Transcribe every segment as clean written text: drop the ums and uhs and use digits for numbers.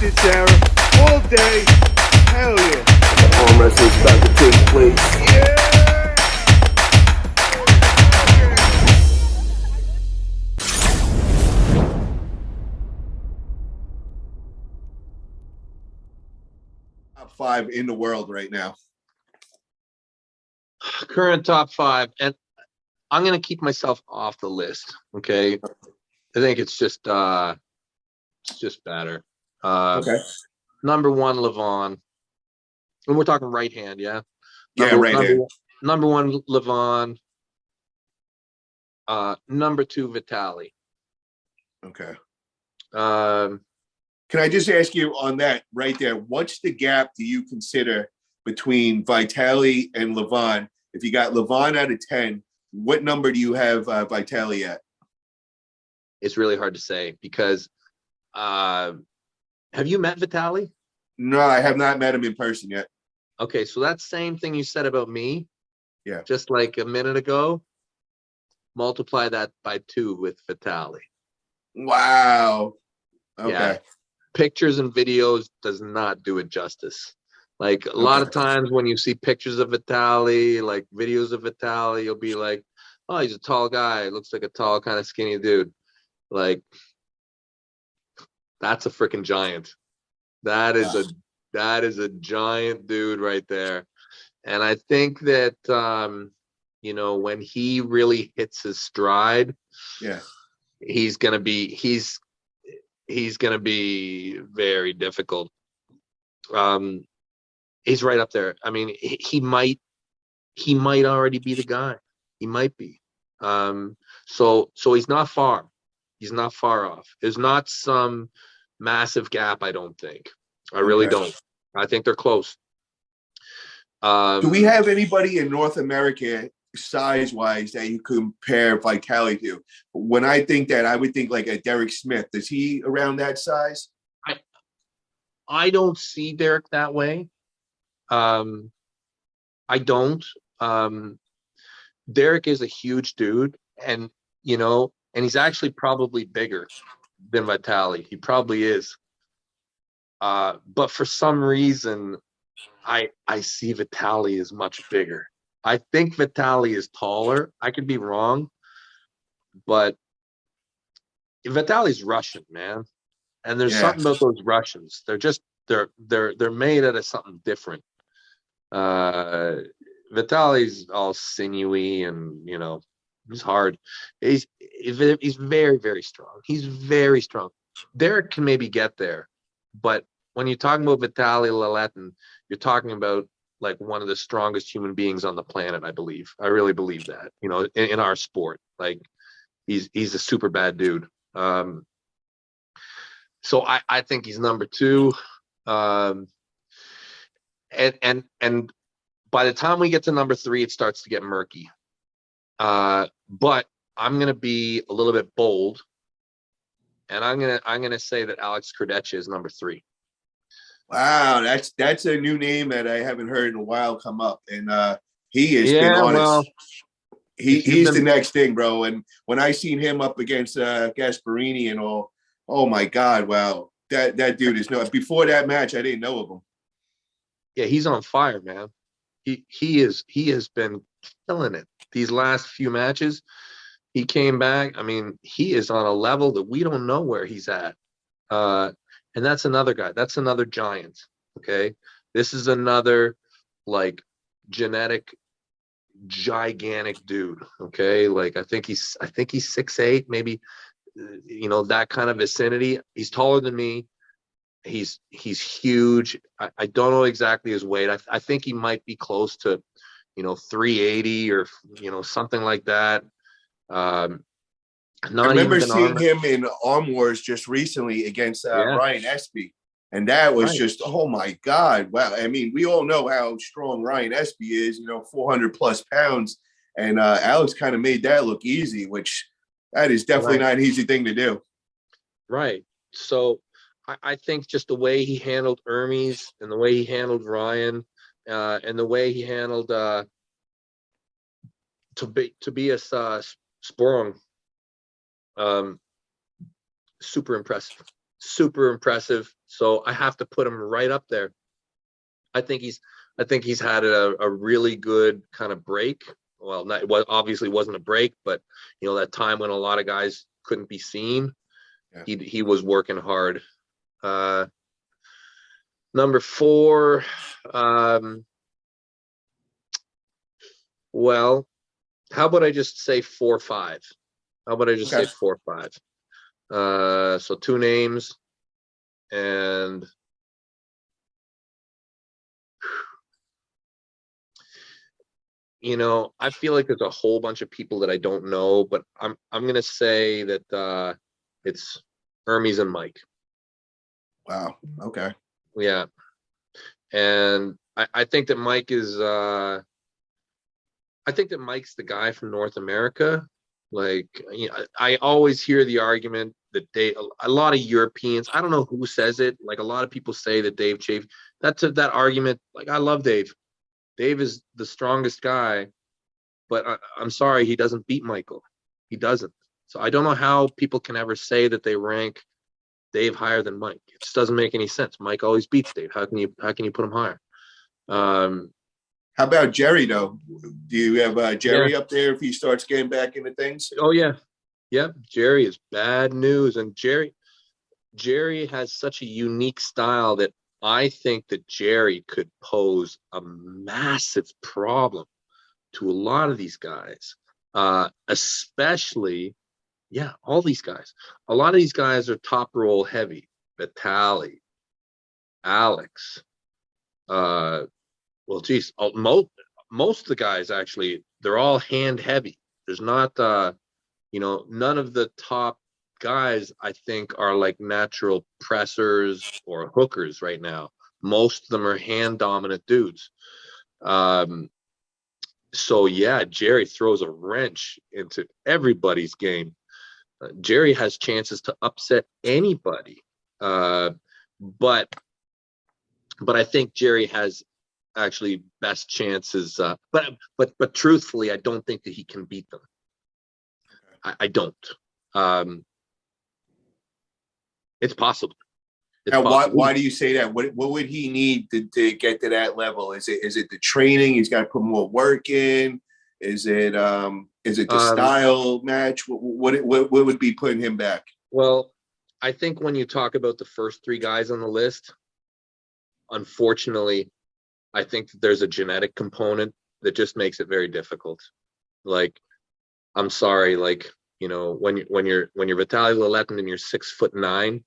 this era all day. Hell yeah. ArmWrestlers about to take place. Yeah. Top 5 in the world right now. Current top 5, and I'm gonna keep myself off the list. Okay, I think it's just better. Okay. Number 1, Levon, and we're talking right hand, yeah. Yeah, right hand. Number 1, Levon. Number 2, Vitaly. Okay. Um, Can I just ask you on that right there? What's the gap do you consider between Vitaly and Levon? If you got Levon out of 10, what number do you have Vitaly at? it's really hard to say because have you met Vitaly? No, I have not met him in person yet. Okay, so that same thing you said about me, Yeah. just like a minute ago, multiply that by 2 with Vitaly. Wow. Okay. Yeah. Pictures and videos does not do it justice. Like a lot of times when you see pictures of Vitaly, like videos of Vitaly, you'll be like, oh, he's a tall guy. Looks like a tall, kind of skinny dude. Like, that's a freaking giant. That is a giant dude right there. And I think that when he really hits his stride, Yeah. he's gonna be very difficult. He's right up there. I mean, he might already be the guy. He might be. So he's not far. He's not far off. There's not some massive gap, I don't think. I really don't. I think they're close. Do we have anybody in North America size-wise that you compare Vitaly to? When I think that, I would think like a Derek Smith. Is he around that size? I don't see Derek that way. I don't. Derek is a huge dude, and he's actually probably bigger than Vitaly. He probably is. But for some reason, I see Vitaly as much bigger. I think Vitaly is taller. I could be wrong, but Vitaly's Russian, man. And there's something about those Russians. They're made out of something different. Vitaly's all sinewy and he's hard. He's very, very strong. He's very strong. Derek can maybe get there, but when you're talking about Vitaly Laletin, you're talking about like one of the strongest human beings on the planet. I believe. I really believe that. In our sport, like he's a super bad dude. So I think he's number 2. And by the time we get to number 3, it starts to get murky. But I'm gonna be a little bit bold, and I'm gonna say that Alex Kurdecha is number 3. Wow, that's a new name that I haven't heard in a while come up, and he has been honest. Well, he's the next thing, bro. And when I seen him up against Gasparini and all, oh my God, wow, that dude is no. Before that match, I didn't know of him. Yeah, he's on fire, man. He has been killing it these last few matches. He came back. I mean, he is on a level that we don't know where he's at. And that's another guy. That's another giant. Okay, this is another like genetic gigantic dude. Okay, like I think he's 6'8", maybe that kind of vicinity. He's taller than me. He's huge. I don't know exactly his weight. I think he might be close to 380 or something like that. I remember seeing him in Arm Wars just recently against Ryan Espy, and that was just, oh my God, wow. I mean, we all know how strong Ryan Espy is, 400 plus pounds, and Alex kind of made that look easy, which that is definitely not an easy thing to do. Right. So I think just the way he handled Hermes and the way he handled Ryan and the way he handled Tobias Sporung, super impressive. super impressive. So I have to put him right up there. I think he's had a really good kind of break. Well, it obviously wasn't a break, but you know, that time when a lot of guys couldn't be seen, he was working hard. Number 4, well, how about I just say 4-5? How about I just say 4-5? So 2 names, and you know, I feel like there's a whole bunch of people that I don't know, but I'm gonna say that it's Hermes and Mike. Wow. Okay. Yeah, and I think that Mike is I think that Mike's the guy from North America. Like, you know, I always hear the argument that a lot of Europeans, I don't know who says it, like a lot of people say that Dave Chafe, that argument, like I love Dave. Dave is the strongest guy, but I'm sorry, he doesn't beat Michael. He doesn't. So I don't know how people can ever say that they rank Dave higher than Mike. It just doesn't make any sense. Mike always beats Dave. How can you put him higher? How about Jerry though? Do you have Jerry up there if he starts getting back into things? Oh yeah. Jerry is bad news, and Jerry has such a unique style that I think that Jerry could pose a massive problem to a lot of these guys, especially, all these guys. A lot of these guys are top roll heavy. Vitaly, Alex, well, geez, most of the guys actually, they're all hand heavy. There's not, you know, none of the top guys I think are like natural pressers or hookers right now. Most of them are hand dominant dudes. So yeah, Jerry throws a wrench into everybody's game. Jerry has chances to upset anybody, but I think Jerry has actually best chances. But truthfully, I don't think that he can beat them. I don't. It's possible. Why do you say that? What would he need to get to that level? Is it the training? He's got to put more work in. Is it the style match? What would be putting him back? Well, I think when you talk about the first 3 guys on the list, unfortunately, I think that there's a genetic component that just makes it very difficult. Like, I'm sorry, like, you know, when you're Vitaly Laletin and you're 6'9",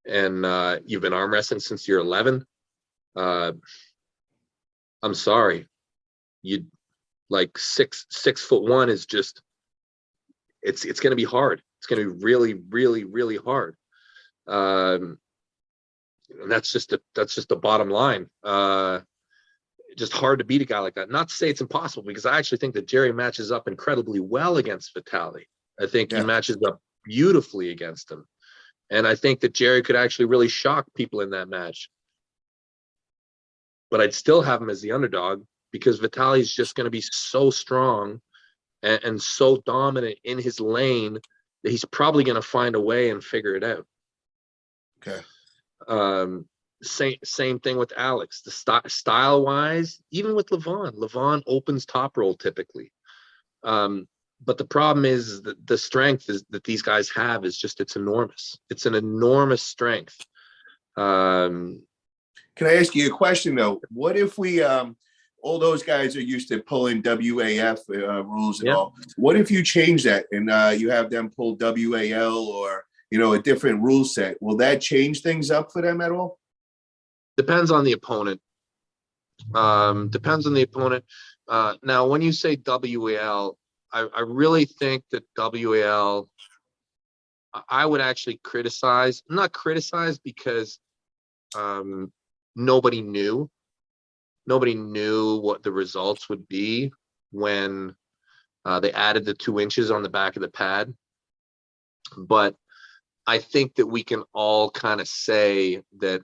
and you've been arm wrestling since you're 11, I'm sorry, you like 6'1" is just, it's going to be hard. It's going to be really, really, really hard. And that's just the bottom line. Just hard to beat a guy like that. Not to say it's impossible, because I actually think that Jerry matches up incredibly well against Vitaly. I think he matches up beautifully against him. And I think that Jerry could actually really shock people in that match. But I'd still have him as the underdog, because Vitaly's just going to be so strong and so dominant in his lane that he's probably going to find a way and figure it out. Okay. Same thing with Alex. The style wise, even with Levon opens top roll typically. But the problem is that the strength is that these guys have is just, it's enormous. It's an enormous strength. Can I ask you a question though? What if we all those guys are used to pulling WAF rules and all. What if you change that and you have them pull WAL or, you know, a different rule set? Will that change things up for them at all? Depends on the opponent. Depends on the opponent. Now, when you say WAL, I really think that WAL, I would actually criticize, not criticize because nobody knew what the results would be when they added the 2 inches on the back of the pad. But I think that we can all kind of say that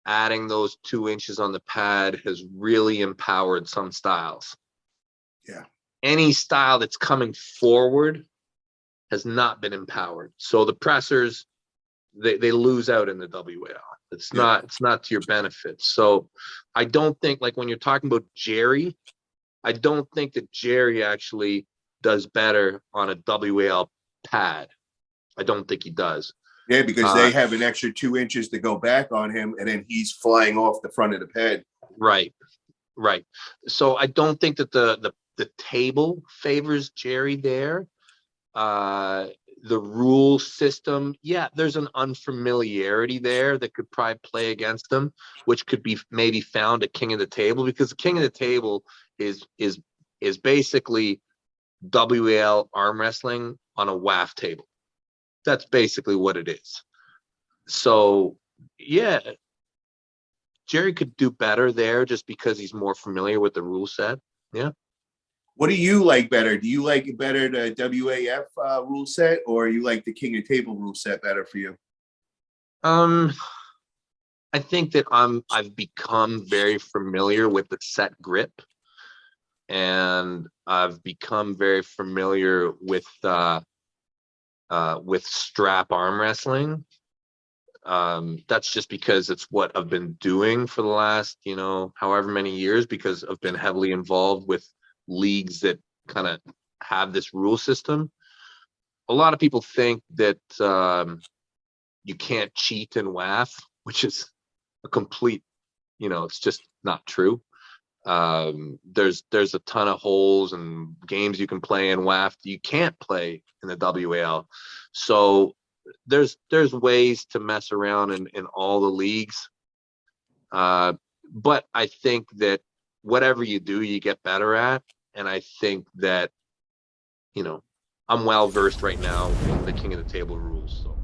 adding those 2 inches on the pad has really empowered some styles. Yeah. Any style that's coming forward has not been empowered. So the pressers, they lose out in the WAL. It's not to your benefit. So I don't think, like, when you're talking about Jerry, I don't think that Jerry actually does better on a WAL pad. I don't think he does. Yeah, because they have an extra 2 inches to go back on him, and then he's flying off the front of the pad. Right. So I don't think that the table favors Jerry there. The rule system, there's an unfamiliarity there that could probably play against them, which could be maybe found at King of the Table, because the King of the Table is basically WAL arm wrestling on a WAF table. That's basically what it is. So yeah, Jerry could do better there just because he's more familiar with the rule set. Yeah. What do you like better? Do you like it better, the WAF rule set, or you like the King of Table rule set better for you? I think that I've become very familiar with the set grip, and I've become very familiar with strap arm wrestling. That's just because it's what I've been doing for the last, however many years, because I've been heavily involved with leagues that kind of have this rule system. A lot of people think that you can't cheat in WAF, which is a complete, it's just not true. There's a ton of holes and games you can play in WAF that you can't play in the WAL. So there's ways to mess around in all the leagues. But I think that whatever you do, you get better at. And I think that, I'm well versed right now in the King of the Table rules. So.